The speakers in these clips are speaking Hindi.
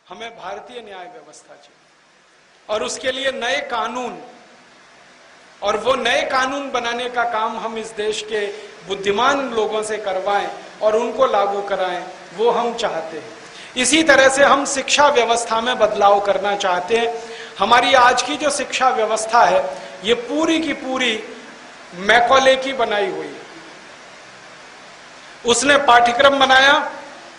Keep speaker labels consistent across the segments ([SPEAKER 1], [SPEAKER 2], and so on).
[SPEAKER 1] हमें भारतीय न्याय व्यवस्था चाहिए और उसके लिए नए कानून, और वो नए कानून बनाने का काम हम इस देश के बुद्धिमान लोगों से करवाएं और उनको लागू कराएं, वो हम चाहते हैं। इसी तरह से हम शिक्षा व्यवस्था में बदलाव करना चाहते हैं। हमारी आज की जो शिक्षा व्यवस्था है ये पूरी की पूरी मैकॉले की बनाई हुई है। उसने पाठ्यक्रम बनाया,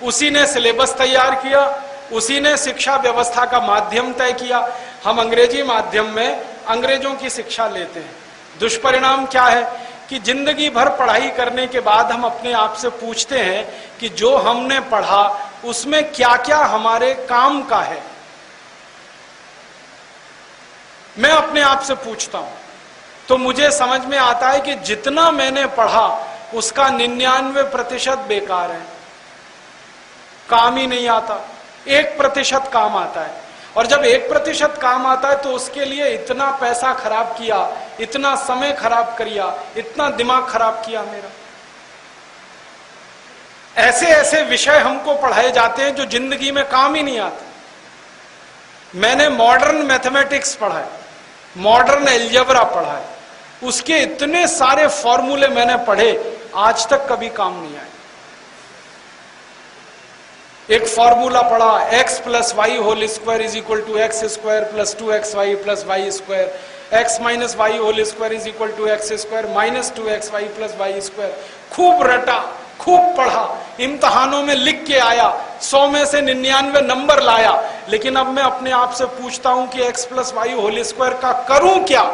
[SPEAKER 1] उसी ने सिलेबस तैयार किया, उसी ने शिक्षा व्यवस्था का माध्यम तय किया। हम अंग्रेजी माध्यम में अंग्रेजों की शिक्षा लेते हैं। दुष्परिणाम क्या है कि जिंदगी भर पढ़ाई करने के बाद हम अपने आप से पूछते हैं कि जो हमने पढ़ा उसमें क्या क्या हमारे काम का है। मैं अपने आप से पूछता हूं तो मुझे समझ में आता है कि जितना मैंने पढ़ा उसका 99% बेकार है, काम ही नहीं आता। 1% काम आता है, और जब 1% काम आता है तो उसके लिए इतना पैसा खराब किया, इतना समय खराब किया, इतना दिमाग खराब किया मेरा। ऐसे ऐसे विषय हमको पढ़ाए जाते हैं जो जिंदगी में काम ही नहीं आते। मैंने मॉडर्न मैथमेटिक्स पढ़ा है, मॉडर्न एल्जेब्रा पढ़ा है, उसके इतने सारे फॉर्मूले मैंने पढ़े, आज तक कभी काम नहीं आए। एक फॉर्मूला पढ़ा, x + y whole square is equal to x square plus 2xy plus y square, x minus y whole square is equal to x square minus 2xy plus y square. खूब रटा, खूब पढ़ा, इम्तहानों में लिख के आया, 100 में से 99 नंबर लाया। लेकिन अब मैं अपने आप से पूछता हूं कि x + y होल स्क्वायर का करूं क्या?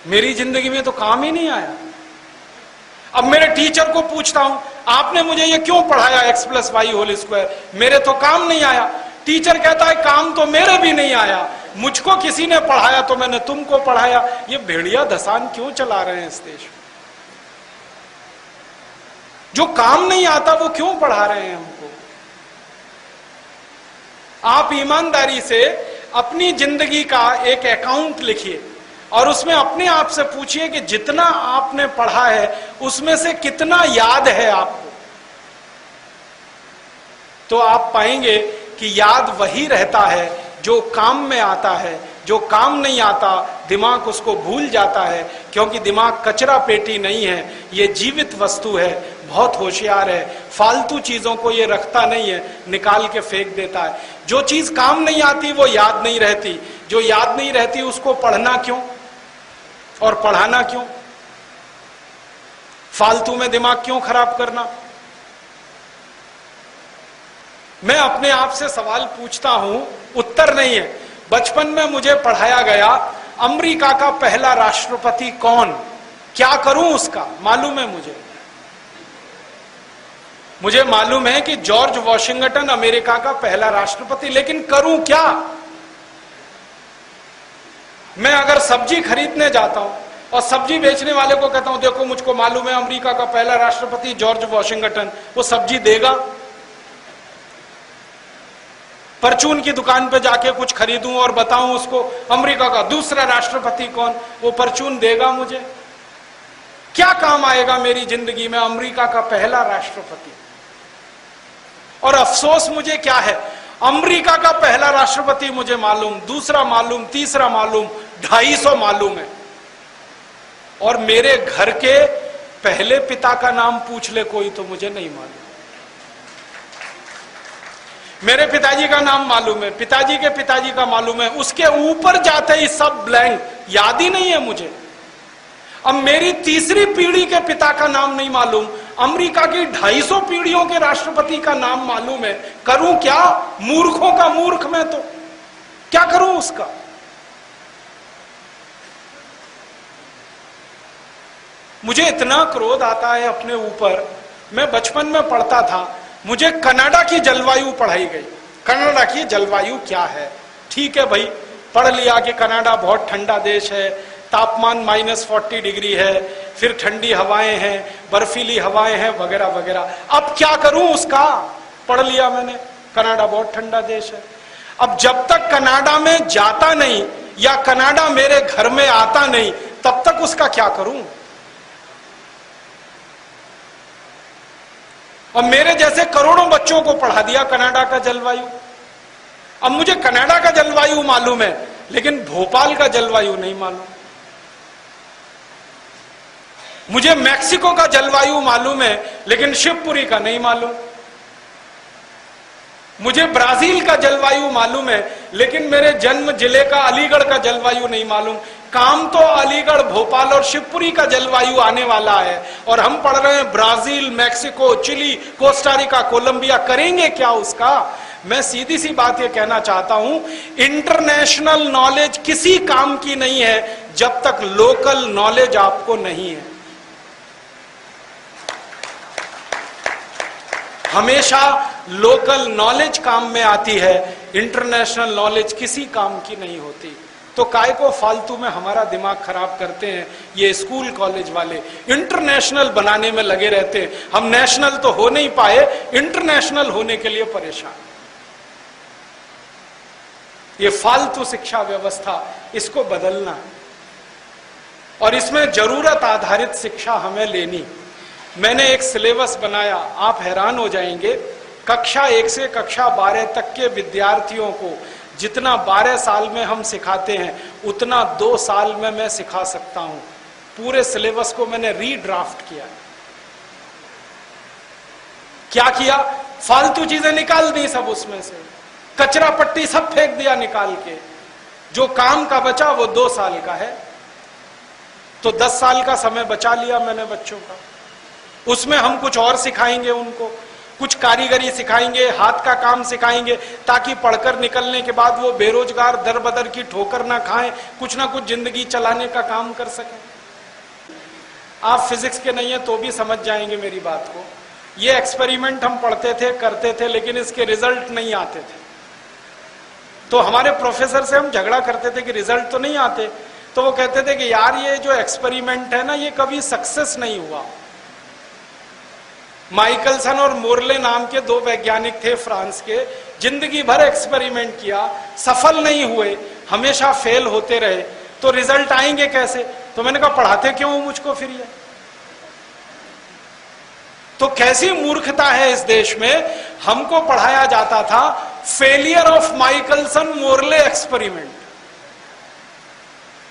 [SPEAKER 1] मेरी जिंदगी में तो काम ही नहीं आया। अब मेरे टीचर को पूछता हूं, आपने मुझे ये क्यों पढ़ाया x + y होल स्क्वायर? मेरे तो काम नहीं आया। टीचर कहता है काम तो मेरे भी नहीं आया, मुझको किसी ने पढ़ाया तो मैंने तुमको पढ़ाया। ये भेड़िया धसान क्यों चला रहे हैं इस देश में? जो काम नहीं आता वो क्यों पढ़ा रहे हैं हमको? आप ईमानदारी से अपनी जिंदगी का एक अकाउंट लिखिए और उसमें अपने आप से पूछिए कि जितना आपने पढ़ा है उसमें से कितना याद है आपको। तो आप पाएंगे कि याद वही रहता है जो काम में आता है। जो काम नहीं आता दिमाग उसको भूल जाता है, क्योंकि दिमाग कचरा पेटी नहीं है, ये जीवित वस्तु है, बहुत होशियार है। फालतू चीजों को ये रखता नहीं है, निकाल के फेंक देता है। जो चीज काम नहीं आती वो याद नहीं रहती, जो याद नहीं रहती उसको पढ़ना क्यों और पढ़ाना क्यों? फालतू में दिमाग क्यों खराब करना? मैं अपने आप से सवाल पूछता हूं, उत्तर नहीं है। बचपन में मुझे पढ़ाया गया अमेरिका का पहला राष्ट्रपति कौन, क्या करूं उसका? मालूम है मुझे मालूम है कि जॉर्ज वॉशिंगटन अमेरिका का पहला राष्ट्रपति, लेकिन करूं क्या? मैं अगर सब्जी खरीदने जाता हूं और सब्जी बेचने वाले को कहता हूं देखो मुझको मालूम है अमेरिका का पहला राष्ट्रपति जॉर्ज वॉशिंगटन, वो सब्जी देगा? परचून की दुकान पे जाके कुछ खरीदूं और बताऊं उसको अमेरिका का दूसरा राष्ट्रपति कौन, वो परचून देगा मुझे? क्या काम आएगा मेरी जिंदगी में अमेरिका का पहला राष्ट्रपति? और अफसोस मुझे क्या है, अमेरिका का पहला राष्ट्रपति मुझे मालूम, दूसरा मालूम, तीसरा मालूम, 250 मालूम है, और मेरे घर के पहले पिता का नाम पूछ ले कोई तो मुझे नहीं मालूम। मेरे पिताजी का नाम मालूम है, पिताजी के पिताजी का मालूम है, उसके ऊपर जाते ही सब ब्लैंक, याद ही नहीं है मुझे। अब मेरी तीसरी पीढ़ी के पिता का नाम नहीं मालूम, अमेरिका की 250 पीढ़ियों के राष्ट्रपति का नाम मालूम है, करूं क्या? मूर्खों का मूर्ख मैं तो क्या करूं उसका? मुझे इतना क्रोध आता है अपने ऊपर। मैं बचपन में पढ़ता था, मुझे कनाडा की जलवायु पढ़ाई गई। कनाडा की जलवायु क्या है? ठीक है भाई, पढ़ लिया कि कनाडा बहुत ठंडा देश है, तापमान -40 डिग्री है, फिर ठंडी हवाएं हैं, बर्फीली हवाएं हैं, वगैरह वगैरह। अब क्या करूं उसका? पढ़ लिया मैंने, कनाडा बहुत ठंडा देश है। अब जब तक कनाडा में जाता नहीं या कनाडा मेरे घर में आता नहीं, तब तक उसका क्या करूं? और मेरे जैसे करोड़ों बच्चों को पढ़ा दिया कनाडा का जलवायु। अब मुझे कनाडा का जलवायु मालूम है, लेकिन भोपाल का जलवायु नहीं मालूम। मुझे मैक्सिको का जलवायु मालूम है, लेकिन शिवपुरी का नहीं मालूम। मुझे ब्राजील का जलवायु मालूम है, लेकिन मेरे जन्म जिले का अलीगढ़ का जलवायु नहीं मालूम। काम तो अलीगढ़, भोपाल और शिवपुरी का जलवायु आने वाला है, और हम पढ़ रहे हैं Brazil, Mexico, Chile, Costa Rica, Colombia. करेंगे क्या उसका? मैं सीधी सी बात ये कहना चाहता हूं, इंटरनेशनल नॉलेज किसी काम की नहीं है जब तक लोकल नॉलेज आपको नहीं है। हमेशा लोकल नॉलेज काम में आती है, इंटरनेशनल नॉलेज किसी काम की नहीं होती। तो काय को फालतू में हमारा दिमाग खराब करते हैं ये स्कूल कॉलेज वाले, इंटरनेशनल बनाने में लगे रहते हैं। हम नेशनल तो हो नहीं पाए, इंटरनेशनल होने के लिए परेशान। ये फालतू शिक्षा व्यवस्था, इसको बदलना है, और इसमें जरूरत आधारित शिक्षा हमें लेनी। मैंने एक सिलेबस बनाया, आप हैरान हो जाएंगे। कक्षा 1 से कक्षा 12 तक के विद्यार्थियों को जितना 12 साल में हम सिखाते हैं, उतना 2 साल में मैं सिखा सकता हूं। पूरे सिलेबस को मैंने रीड्राफ्ट किया। क्या किया? फालतू चीजें निकाल दी सब, उसमें से कचरा पट्टी सब फेंक दिया निकाल के। जो काम का बचा वो 2 साल का है, तो 10 साल का समय बचा लिया मैंने बच्चों का। उसमें हम कुछ और सिखाएंगे उनको, कुछ कारीगरी सिखाएंगे, हाथ का काम सिखाएंगे, ताकि पढ़कर निकलने के बाद वो बेरोजगार दर बदर की ठोकर ना खाएं, कुछ ना कुछ जिंदगी चलाने का काम कर सकें। आप फिजिक्स के नहीं है तो भी समझ जाएंगे मेरी बात को। ये एक्सपेरिमेंट हम पढ़ते थे, करते थे, लेकिन इसके रिजल्ट नहीं आते थे। तो हमारे प्रोफेसर से हम झगड़ा करते थे कि रिजल्ट तो नहीं आते। तो वो कहते थे कि यार ये जो एक्सपेरिमेंट है ना, ये कभी सक्सेस नहीं हुआ। माइकलसन और मोरले नाम के 2 वैज्ञानिक थे फ्रांस के, जिंदगी भर एक्सपेरिमेंट किया, सफल नहीं हुए, हमेशा फेल होते रहे, तो रिजल्ट आएंगे कैसे? तो मैंने कहा पढ़ाते क्यों हूं मुझको फिर ये? तो कैसी मूर्खता है इस देश में। हमको पढ़ाया जाता था failure of Michelson Morley experiment,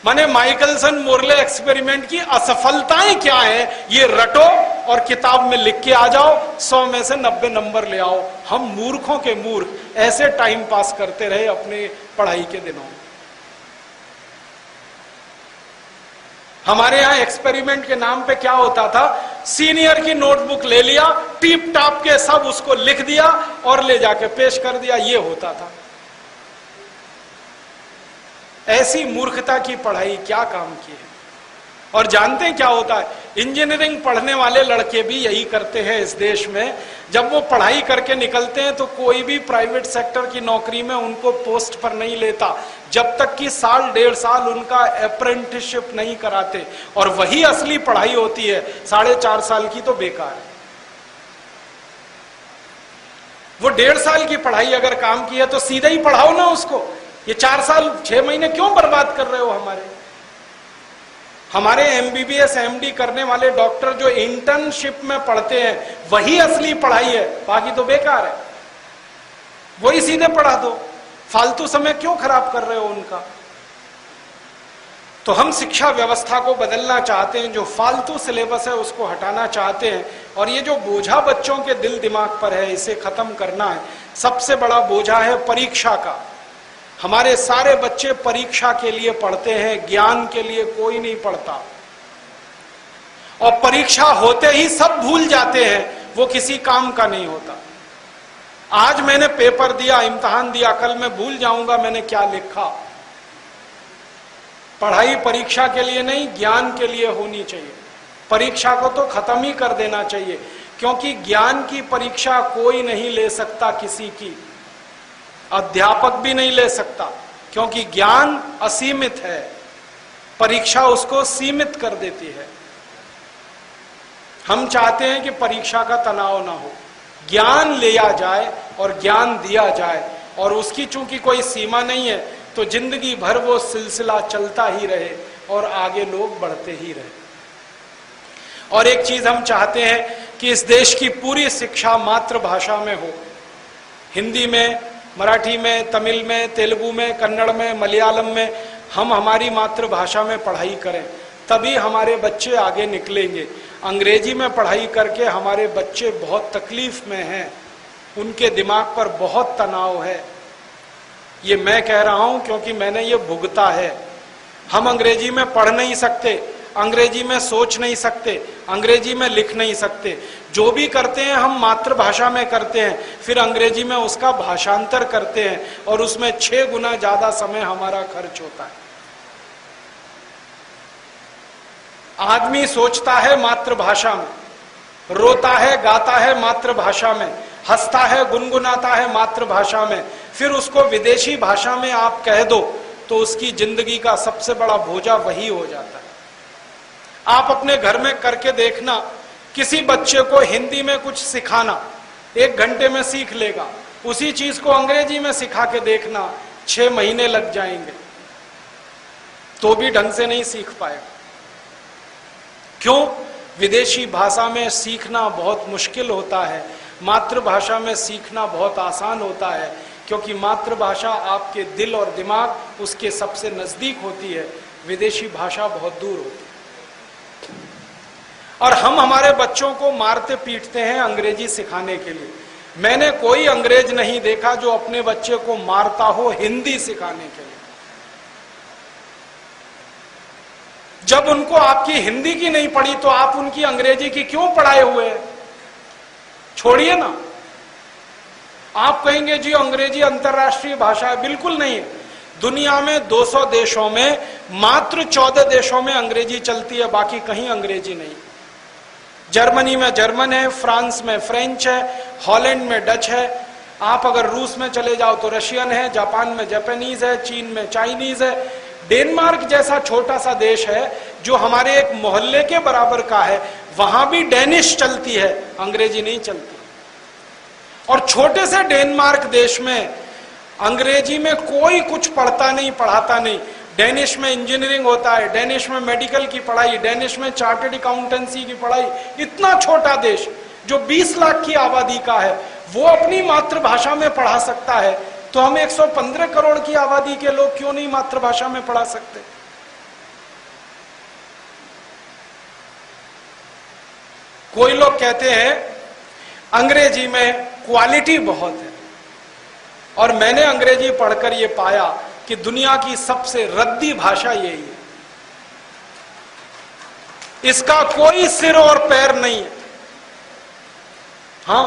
[SPEAKER 1] माने माइकलसन मोरले एक्सपेरिमेंट की असफलताएं क्या है ये रटो और किताब में लिख के आ जाओ, 100 में से 90 नंबर ले आओ। हम मूर्खों के मूर्ख ऐसे टाइम पास करते रहे अपने पढ़ाई के दिनों में। हमारे यहां एक्सपेरिमेंट के नाम पे क्या होता था, सीनियर की नोटबुक ले लिया, टीप टाप के सब उसको लिख दिया और ले जाके पेश कर दिया, ये होता था। ऐसी मूर्खता की पढ़ाई क्या काम की है। और जानते हैं क्या होता है, इंजीनियरिंग पढ़ने वाले लड़के भी यही करते हैं इस देश में। जब वो पढ़ाई करके निकलते हैं तो कोई भी प्राइवेट सेक्टर की नौकरी में उनको पोस्ट पर नहीं लेता, जब तक कि 1.5 साल उनका अप्रेंटिसशिप नहीं कराते। और वही असली पढ़ाई होती है, 4.5 साल की तो बेकार है। वो 1.5 साल की पढ़ाई अगर काम की है तो सीधे ही पढ़ाओ ना उसको। ये 4 साल 6 महीने क्यों बर्बाद कर रहे हो? हमारे एमबीबीएस एमडी करने वाले डॉक्टर जो इंटर्नशिप में पढ़ते हैं वही असली पढ़ाई है, बाकी तो बेकार है। वही सीधे पढ़ा दो, फालतू समय क्यों खराब कर रहे हो उनका। तो हम शिक्षा व्यवस्था को बदलना चाहते हैं, जो फालतू सिलेबस है उसको हटाना चाहते हैं, और ये जो बोझा बच्चों के दिल दिमाग पर है इसे खत्म करना है। सबसे बड़ा बोझा है परीक्षा का। हमारे सारे बच्चे परीक्षा के लिए पढ़ते हैं, ज्ञान के लिए कोई नहीं पढ़ता। और परीक्षा होते ही सब भूल जाते हैं, वो किसी काम का नहीं होता। आज मैंने पेपर दिया, इम्तिहान दिया, कल मैं भूल जाऊंगा मैंने क्या लिखा। पढ़ाई परीक्षा के लिए नहीं, ज्ञान के लिए होनी चाहिए। परीक्षा को तो खत्म ही कर देना चाहिए, क्योंकि ज्ञान की परीक्षा कोई नहीं ले सकता किसी की, अध्यापक भी नहीं ले सकता, क्योंकि ज्ञान असीमित है, परीक्षा उसको सीमित कर देती है। हम चाहते हैं कि परीक्षा का तनाव ना हो, ज्ञान लिया जाए और ज्ञान दिया जाए, और उसकी चूंकि कोई सीमा नहीं है तो जिंदगी भर वो सिलसिला चलता ही रहे और आगे लोग बढ़ते ही रहे। और एक चीज हम चाहते हैं कि इस देश की पूरी शिक्षा मातृभाषा में हो, हिंदी में, मराठी में, तमिल में, तेलुगु में, कन्नड़ में, मलयालम में, हम हमारी मातृभाषा में पढ़ाई करें, तभी हमारे बच्चे आगे निकलेंगे। अंग्रेजी में पढ़ाई करके हमारे बच्चे बहुत तकलीफ में हैं, उनके दिमाग पर बहुत तनाव है। ये मैं कह रहा हूं क्योंकि मैंने ये भुगता है। हम अंग्रेजी में पढ़ नहीं सकते, अंग्रेजी में सोच नहीं सकते, अंग्रेजी में लिख नहीं सकते। जो भी करते हैं हम मातृभाषा में करते हैं, फिर अंग्रेजी में उसका भाषांतर करते हैं और उसमें 6 गुना ज्यादा समय हमारा खर्च होता है। आदमी सोचता है मातृभाषा में, रोता है, गाता है मातृभाषा में, हंसता है, गुनगुनाता है मातृभाषा में, फिर उसको विदेशी भाषा में आप कह दो तो उसकी जिंदगी का सबसे बड़ा बोझा वही हो जाता है। आप अपने घर में करके देखना, किसी बच्चे को हिंदी में कुछ सिखाना, 1 घंटे में सीख लेगा। उसी चीज को अंग्रेजी में सिखा के देखना, 6 महीने लग जाएंगे, तो भी ढंग से नहीं सीख पाएगा। क्यों? विदेशी भाषा में सीखना बहुत मुश्किल होता है, मातृभाषा में सीखना बहुत आसान होता है, क्योंकि मातृभाषा आपके दिल और दिमाग उसके सबसे नजदीक होती है, विदेशी भाषा बहुत दूर होती है। और हम हमारे बच्चों को मारते पीटते हैं अंग्रेजी सिखाने के लिए। मैंने कोई अंग्रेज नहीं देखा जो अपने बच्चे को मारता हो हिंदी सिखाने के लिए। जब उनको आपकी हिंदी की नहीं पड़ी तो आप उनकी अंग्रेजी की क्यों पढ़ाए हुए हैं? छोड़िए ना। आप कहेंगे जी अंग्रेजी अंतर्राष्ट्रीय भाषा है, बिल्कुल नहीं है। दुनिया में 200 देशों में मात्र 14 देशों में अंग्रेजी चलती है, बाकी कहीं अंग्रेजी नहीं। जर्मनी में जर्मन है, फ्रांस में फ्रेंच है, हॉलैंड में डच है, आप अगर रूस में चले जाओ तो रशियन है, जापान में जापानीज है, चीन में चाइनीज है। डेनमार्क जैसा छोटा सा देश है जो हमारे एक मोहल्ले के बराबर का है, वहां भी डेनिश चलती है, अंग्रेजी नहीं चलती। और छोटे से डेनमार्क देश में अंग्रेजी में कोई कुछ पढ़ता नहीं, पढ़ाता नहीं। डेनिश में इंजीनियरिंग होता है, डेनिश में मेडिकल की पढ़ाई, डेनिश में चार्टर्ड अकाउंटेंसी की पढ़ाई। इतना छोटा देश जो 20 लाख की आबादी का है, वो अपनी मातृभाषा में पढ़ा सकता है, तो हम 115 करोड़ की आबादी के लोग क्यों नहीं मातृभाषा में पढ़ा सकते? कोई लोग कहते हैं अंग्रेजी में क्वालिटी बहुत है, और मैंने अंग्रेजी पढ़कर यह पाया कि दुनिया की सबसे रद्दी भाषा यही है। इसका कोई सिर और पैर नहीं है। हां,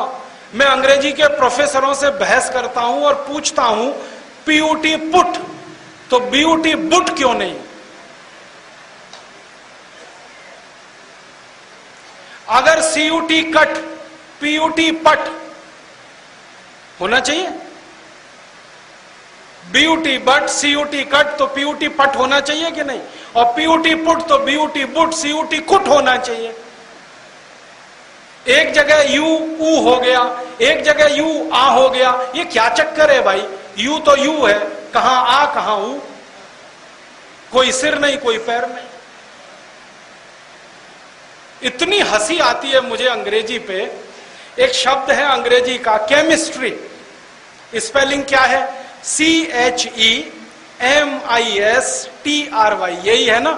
[SPEAKER 1] मैं अंग्रेजी के प्रोफेसरों से बहस करता हूं और पूछता हूं पीयूटी पुट, तो बीयूटी बुट क्यों नहीं? अगर सीयूटी कट, पीयूटी पट होना चाहिए। बीयूटी बट, सीयूटी कट, तो पीयूटी पट होना चाहिए कि नहीं? और पीयूटी पुट तो बीयूटी बुट, सीयूटी कुट होना चाहिए। एक जगह यू ऊ हो गया, एक जगह यू आ हो गया। ये क्या चक्कर है भाई? यू तो यू है, कहां आ कहां ऊ? कोई सिर नहीं, कोई पैर नहीं। इतनी हंसी आती है मुझे अंग्रेजी पे। एक शब्द है अंग्रेजी का केमिस्ट्री, स्पेलिंग क्या है? CHEMISTRY, यही है ना?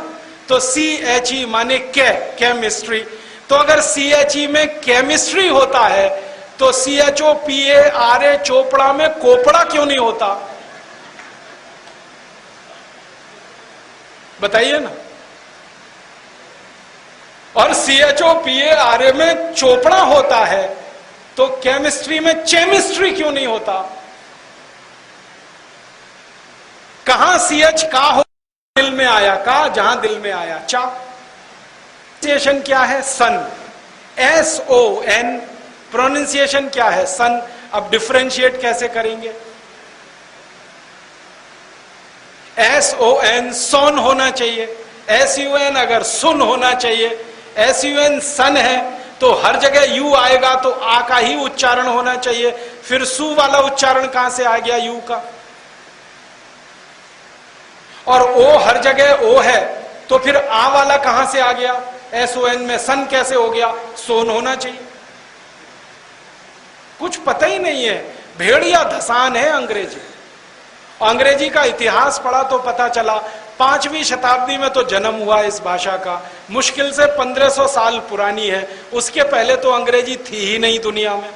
[SPEAKER 1] तो CHE माने केमिस्ट्री। तो अगर CHE में केमिस्ट्री होता है तो CHOPARA चोपड़ा में कोपड़ा क्यों नहीं होता? बताइए ना। और CHOPARA में चोपड़ा होता है तो केमिस्ट्री में चेमिस्ट्री क्यों नहीं होता? कहां CH का हो, दिल में आया का, जहां दिल में आया चा। प्रोनाउंसिएशन क्या है? सन, SON। प्रोनाउंसिएशन क्या है? सन। अब डिफरेंशिएट कैसे करेंगे? SON सोन होना चाहिए, SUN अगर सुन होना चाहिए, SUN सन है तो हर जगह यू आएगा तो आ का ही उच्चारण होना चाहिए। फिर सु वाला उच्चारण कहां से आ गया यू का? और ओ हर जगह ओ है तो फिर आ वाला कहां से आ गया? SON में सन कैसे हो गया? सोन होना चाहिए। कुछ पता ही नहीं है, भेड़िया धसान है अंग्रेजी। अंग्रेजी का इतिहास पढ़ा तो पता चला 5वीं शताब्दी में तो जन्म हुआ इस भाषा का, मुश्किल से 1500 साल पुरानी है, उसके पहले तो अंग्रेजी थी ही नहीं दुनिया में।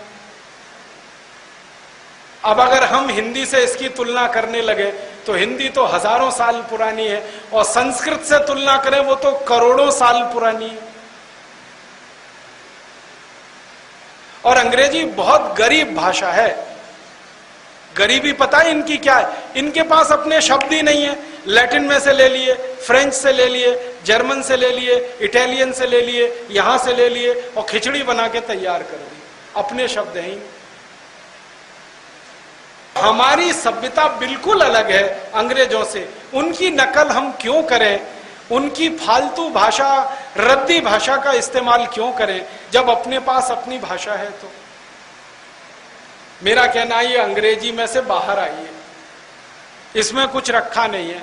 [SPEAKER 1] अब अगर हम हिंदी से इसकी तुलना करने लगे तो हिंदी तो हजारों साल पुरानी है, और संस्कृत से तुलना करें वो तो करोड़ों साल पुरानी है। और अंग्रेजी बहुत गरीब भाषा है। गरीबी पता है इनकी क्या है? इनके पास अपने शब्द ही नहीं है। लैटिन में से ले लिए, फ्रेंच से ले लिए, जर्मन से ले लिए, इटालियन से ले लिए, यहां से ले लिए और खिचड़ी बना के तैयार कर दी। अपने शब्द हैं। हमारी सभ्यता बिल्कुल अलग है अंग्रेजों से। उनकी नकल हम क्यों करें? उनकी फालतू भाषा, रद्दी भाषा का इस्तेमाल क्यों करें जब अपने पास अपनी भाषा है? तो मेरा कहना है अंग्रेजी में से बाहर आइए, इसमें कुछ रखा नहीं है।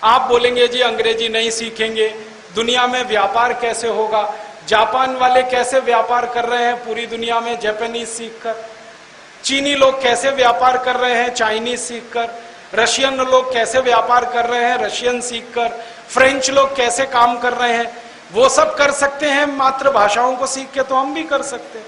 [SPEAKER 1] आप बोलेंगे जी अंग्रेजी नहीं सीखेंगे, दुनिया में व्यापार कैसे होगा? जापान वाले कैसे व्यापार कर रहे हैं पूरी दुनिया में जापानीज सीखकर, चीनी लोग कैसे व्यापार कर रहे हैं चाइनीज सीखकर, रशियन लोग कैसे व्यापार कर रहे हैं रशियन सीखकर, फ्रेंच लोग कैसे काम कर रहे हैं, वो सब कर सकते हैं मातृभाषाओं को सीख के, तो हम भी कर सकते हैं।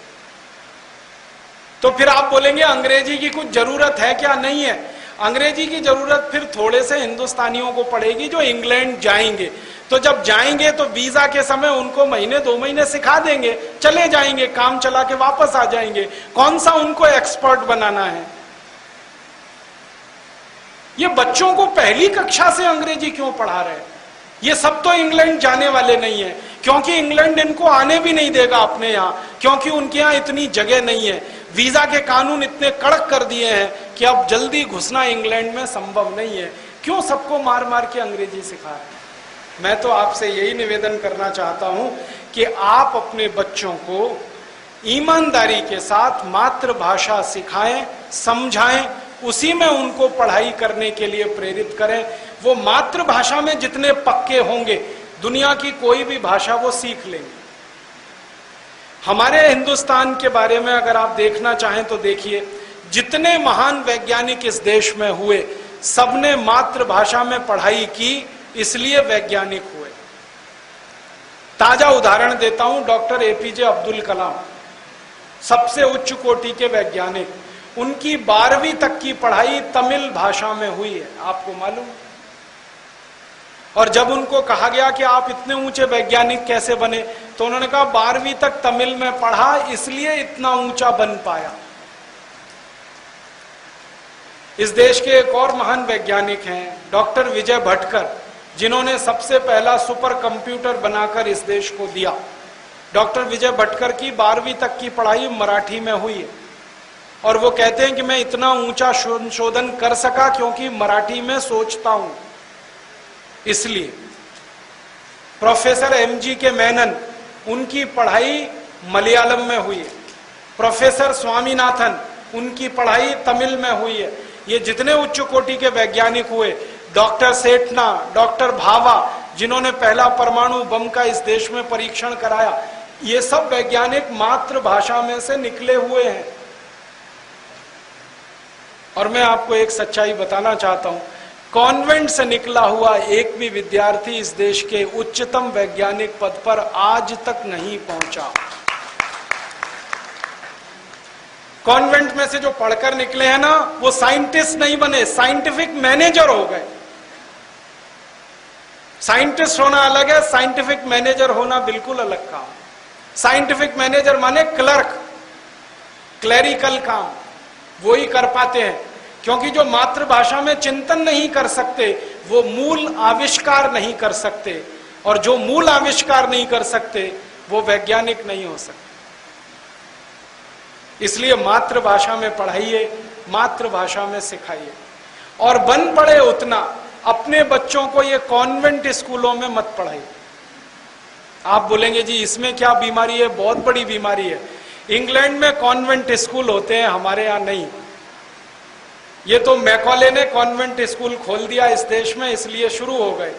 [SPEAKER 1] तो फिर आप बोलेंगे अंग्रेजी की कुछ जरूरत है क्या? नहीं है। अंग्रेजी की जरूरत फिर थोड़े से हिंदुस्तानियों को पड़ेगी जो इंग्लैंड जाएंगे। तो जब जाएंगे तो वीजा के समय उनको महीने 2 महीने सिखा देंगे, चले जाएंगे, काम चला के वापस आ जाएंगे। कौन सा उनको एक्सपर्ट बनाना है? ये बच्चों को पहली कक्षा से अंग्रेजी क्यों पढ़ा रहे हैं? ये सब तो इंग्लैंड जाने वाले नहीं है, क्योंकि इंग्लैंड इनको आने भी नहीं देगा अपने यहाँ, क्योंकि उनके यहाँ इतनी जगह नहीं है। वीजा के कानून इतने कड़क कर दिए हैं कि अब जल्दी घुसना इंग्लैंड में संभव नहीं है। क्यों सबको मार मार के अंग्रेजी सिखा रहे हैं? मैं तो आपसे यही निवेदन करना चाहता हूं कि आप अपने बच्चों को ईमानदारी के साथ मातृभाषा सिखाएं, समझाएं, उसी में उनको पढ़ाई करने के लिए प्रेरित करें। वो मातृभाषा में जितने पक्के होंगे, दुनिया की कोई भी भाषा वो सीख लेंगे। हमारे हिंदुस्तान के बारे में अगर आप देखना चाहें तो देखिए, जितने महान वैज्ञानिक इस देश में हुए, सबने मातृभाषा में पढ़ाई की, इसलिए वैज्ञानिक हुए। ताजा उदाहरण देता हूं, डॉक्टर एपीजे अब्दुल कलाम, सबसे उच्च कोटि के वैज्ञानिक, उनकी 12वीं तक की पढ़ाई तमिल भाषा में हुई है, आपको मालूम? और जब उनको कहा गया कि आप इतने ऊंचे वैज्ञानिक कैसे बने, तो उन्होंने कहा 12वीं तक तमिल में पढ़ा, इसलिए इतना ऊंचा बन पाया। इस देश के एक और महान वैज्ञानिक हैं डॉक्टर विजय भटकर, जिन्होंने सबसे पहला सुपर कंप्यूटर बनाकर इस देश को दिया। डॉक्टर विजय भटकर की 12वीं तक की पढ़ाई मराठी में हुई है, और वो कहते हैं कि मैं इतना ऊंचा संशोधन कर सका क्योंकि मराठी में सोचता हूं, इसलिए। प्रोफेसर एमजी के मेनन, उनकी पढ़ाई मलयालम में हुई है। प्रोफेसर स्वामीनाथन, उनकी पढ़ाई तमिल में हुई है। ये जितने उच्च कोटि के वैज्ञानिक हुए, डॉक्टर सेठना, डॉक्टर भाभा, जिन्होंने पहला परमाणु बम का इस देश में परीक्षण कराया, ये सब वैज्ञानिक मातृभाषा में से निकले हुए हैं। और मैं आपको एक सच्चाई बताना चाहता हूं, कॉन्वेंट से निकला हुआ एक भी विद्यार्थी इस देश के उच्चतम वैज्ञानिक पद पर आज तक नहीं पहुंचा। कॉन्वेंट में से जो पढ़कर निकले हैं ना, वो साइंटिस्ट नहीं बने, साइंटिफिक मैनेजर हो गए। साइंटिस्ट होना अलग है, साइंटिफिक मैनेजर होना बिल्कुल अलग काम। साइंटिफिक मैनेजर माने क्लर्क, क्लैरिकल काम वो ही कर पाते हैं, क्योंकि जो मातृभाषा में चिंतन नहीं कर सकते वो मूल आविष्कार नहीं कर सकते, और जो मूल आविष्कार नहीं कर सकते वो वैज्ञानिक नहीं हो सकते। इसलिए मातृभाषा में पढ़ाइए, मातृभाषा में सिखाइए, और बन पड़े उतना अपने बच्चों को ये कॉन्वेंट स्कूलों में मत पढ़ाइए। आप बोलेंगे जी इसमें क्या बीमारी है? बहुत बड़ी बीमारी है। इंग्लैंड में कॉन्वेंट स्कूल होते हैं, हमारे यहाँ नहीं। ये तो मैकॉले ने कॉन्वेंट स्कूल खोल दिया इस देश में, इसलिए शुरू हो गए,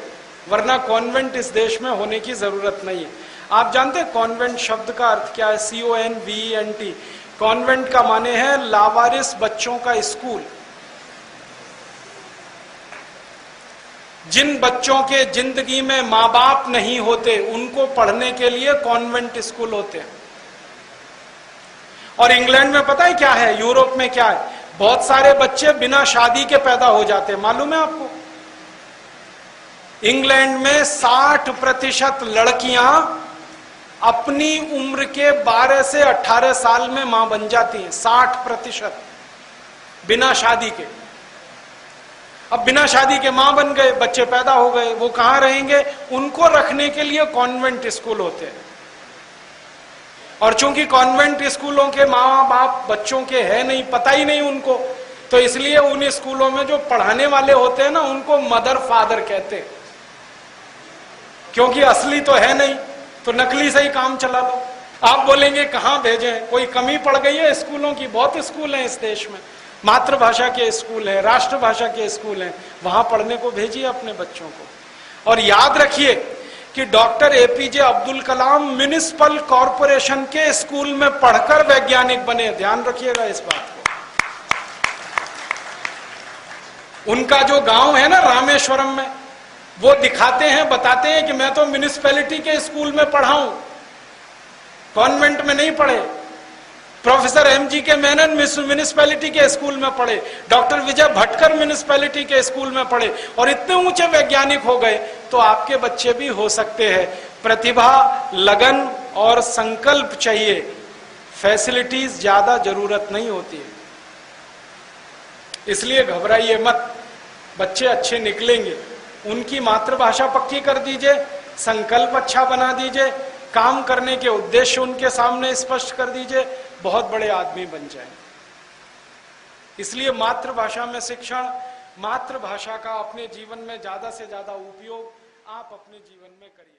[SPEAKER 1] वरना कॉन्वेंट इस देश में होने की जरूरत नहीं है। आप जानते हैं कॉन्वेंट शब्द का अर्थ क्या है? CONVENT। कॉन्वेंट का माने है लावारिस बच्चों का स्कूल। जिन बच्चों के जिंदगी में माँ बाप नहीं होते उनको पढ़ने के लिए कॉन्वेंट स्कूल होते हैं। और इंग्लैंड में पता है क्या है, यूरोप में क्या है, बहुत सारे बच्चे बिना शादी के पैदा हो जाते हैं, मालूम है आपको? इंग्लैंड में 60% लड़कियां अपनी उम्र के 12 से 18 साल में मां बन जाती हैं, 60% बिना शादी के। अब बिना शादी के मां बन गए, बच्चे पैदा हो गए, वो कहां रहेंगे? उनको रखने के लिए कॉन्वेंट स्कूल होते हैं। और चूंकि कॉन्वेंट स्कूलों के माँ बाप बच्चों के है नहीं, पता ही नहीं उनको, तो इसलिए उन स्कूलों में जो पढ़ाने वाले होते हैं ना, उनको मदर फादर कहते हैं, क्योंकि असली तो है नहीं, तो नकली से ही काम चला लो। आप बोलेंगे कहां भेजें, कोई कमी पड़ गई है स्कूलों की? बहुत स्कूल हैं इस देश में, मातृभाषा के स्कूल हैं, राष्ट्रभाषा के स्कूल हैं, वहां पढ़ने को भेजिए अपने बच्चों को। और याद रखिए कि doctor APJ Abdul Kalam municipal corporation के स्कूल में पढ़कर वैज्ञानिक बने, ध्यान रखिएगा इस बात को। उनका जो गांव है ना रामेश्वरम में, वो दिखाते हैं, बताते हैं कि मैं तो म्युनिसिपैलिटी के स्कूल में पढ़ा हूं, कॉन्वेंट में नहीं पढ़े। प्रोफेसर एमजी के मेनन म्युनिसिपैलिटी के स्कूल में पढ़े, डॉक्टर विजय भटकर म्युनिसिपैलिटी के स्कूल में पढ़े, और इतने ऊंचे वैज्ञानिक हो गए। तो आपके बच्चे भी हो सकते हैं। प्रतिभा, लगन और संकल्प चाहिए, फैसिलिटीज ज्यादा जरूरत नहीं होती है। इसलिए घबराइए मत, बच्चे अच्छे निकलेंगे। उनकी मातृभाषा पक्की कर दीजिए, संकल्प अच्छा बना दीजिए, काम करने के उद्देश्य उनके सामने स्पष्ट कर दीजिए, बहुत बड़े आदमी बन जाएंगे। इसलिए मातृभाषा में शिक्षण, मातृभाषा का अपने जीवन में ज्यादा से ज्यादा उपयोग आप अपने जीवन में करिए।